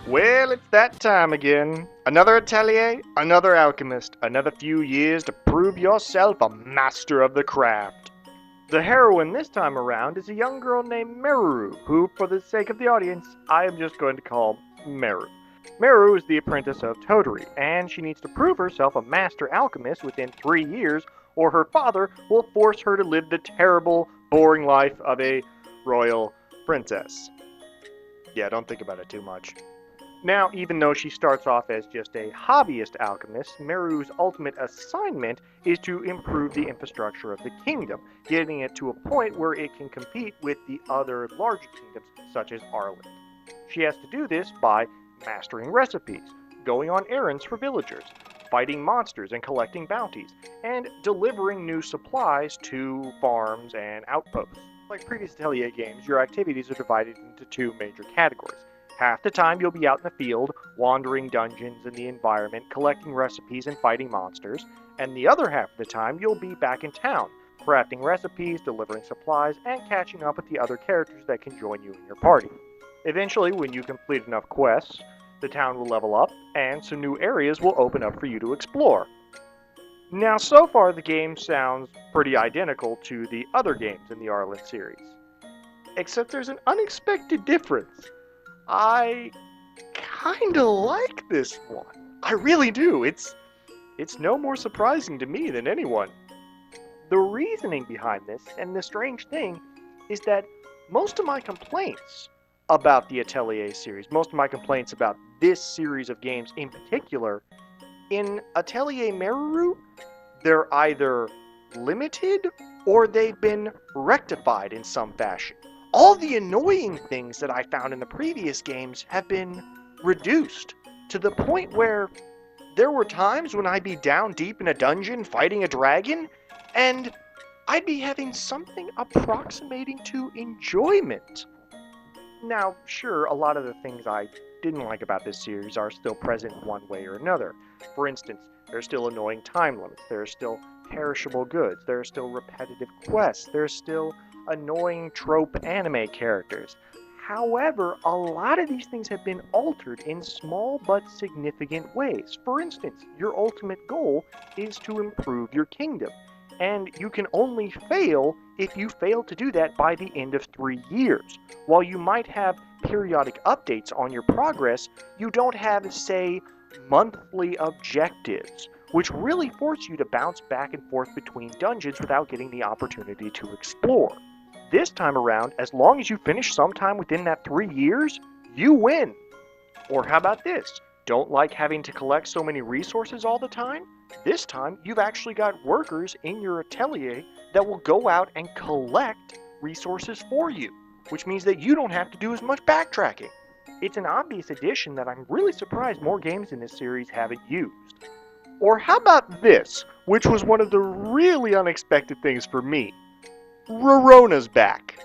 Well, it's that time again. Another atelier, another alchemist, another few years to prove yourself a master of the craft. The heroine this time around is a young girl named Meruru, who, for the sake of the audience, I am just going to call Meru. Meru is the apprentice of Toturi, and she needs to prove herself a master alchemist within 3 years, or her father will force her to live the terrible, boring life of a royal princess. Yeah, don't think about it too much. Now, even though she starts off as just a hobbyist alchemist, Meru's ultimate assignment is to improve the infrastructure of the kingdom, getting it to a point where it can compete with the other larger kingdoms, such as Arland. She has to do this by mastering recipes, going on errands for villagers, fighting monsters and collecting bounties, and delivering new supplies to farms and outposts. Like previous Atelier games, your activities are divided into two major categories. Half the time you'll be out in the field, wandering dungeons in the environment, collecting recipes and fighting monsters, and the other half of the time you'll be back in town, crafting recipes, delivering supplies, and catching up with the other characters that can join you in your party. Eventually, when you complete enough quests, the town will level up, and some new areas will open up for you to explore. Now, so far the game sounds pretty identical to the other games in the Arland series. Except there's an unexpected difference. I kinda like this one. I really do. It's no more surprising to me than anyone. The reasoning behind this, and the strange thing, is that most of my complaints about the Atelier series, most of my complaints about this series of games in particular, in Atelier Meruru, they're either limited or they've been rectified in some fashion. All the annoying things that I found in the previous games have been reduced to the point where there were times when I'd be down deep in a dungeon fighting a dragon, and I'd be having something approximating to enjoyment. Now, sure, a lot of the things I didn't like about this series are still present one way or another. For instance, there are still annoying time limits, there are still perishable goods, there are still repetitive quests, there's still annoying trope anime characters. However, a lot of these things have been altered in small but significant ways. For instance, your ultimate goal is to improve your kingdom, and you can only fail if you fail to do that by the end of 3 years. While you might have periodic updates on your progress, you don't have, say, monthly objectives, which really force you to bounce back and forth between dungeons without getting the opportunity to explore. This time around, as long as you finish sometime within that 3 years, you win. Or how about this? Don't like having to collect so many resources all the time? This time, you've actually got workers in your atelier that will go out and collect resources for you, which means that you don't have to do as much backtracking. It's an obvious addition that I'm really surprised more games in this series haven't used. Or how about this, which was one of the really unexpected things for me? Rorona's back.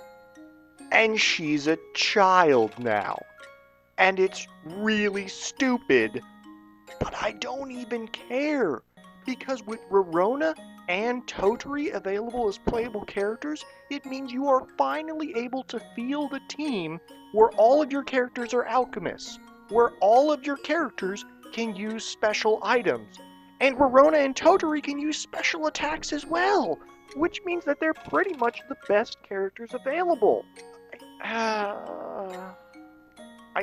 And she's a child now. And it's really stupid. But I don't even care. Because with Rorona and Toturi available as playable characters, it means you are finally able to field a team where all of your characters are alchemists, where all of your characters can use special items, and Rorona and Toturi can use special attacks as well, which means that they're pretty much the best characters available. I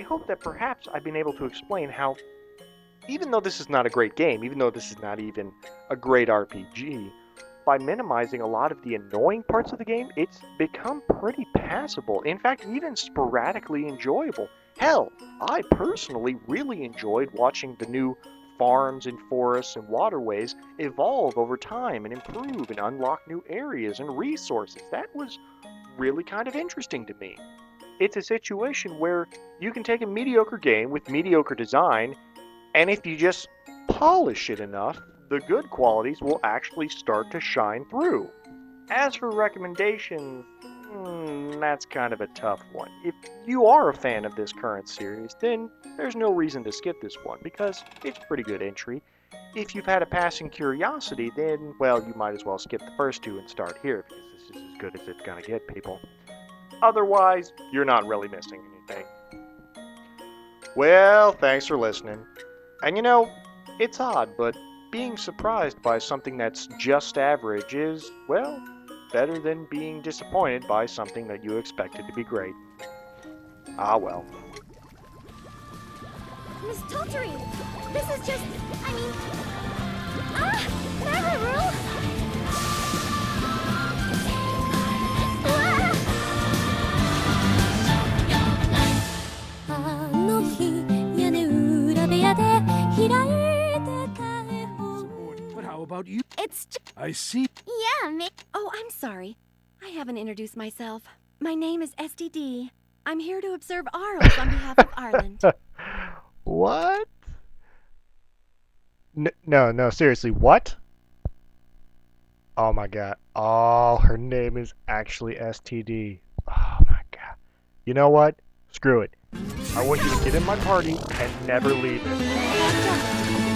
hope that perhaps I've been able to explain how, even though this is not a great game, even though this is not even a great RPG, by minimizing a lot of the annoying parts of the game, it's become pretty passable. In fact, even sporadically enjoyable. Hell, I personally really enjoyed watching the new farms and forests and waterways evolve over time and improve and unlock new areas and resources. That was really kind of interesting to me. It's a situation where you can take a mediocre game with mediocre design, and if you just polish it enough, the good qualities will actually start to shine through. As for recommendations, that's kind of a tough one. If you are a fan of this current series, then there's no reason to skip this one, because it's a pretty good entry. If you've had a passing curiosity, then, well, you might as well skip the first two and start here, because this is as good as it's gonna get, people. Otherwise, you're not really missing anything. Well, thanks for listening. And you know, it's odd, but being surprised by something that's just average is, well, better than being disappointed by something that you expected to be great. Ah, well. Miss Tottery, this is just, I mean... Ah! Meruru! But how about you? It's I see. yeah, me. Oh, I'm sorry. I haven't introduced myself. My name is STD. I'm here to observe Arles on behalf of Ireland. What? No, seriously, what? Oh my god. Oh, her name is actually STD. Oh my god. You know what? Screw it. I want you to get in my party and never leave it.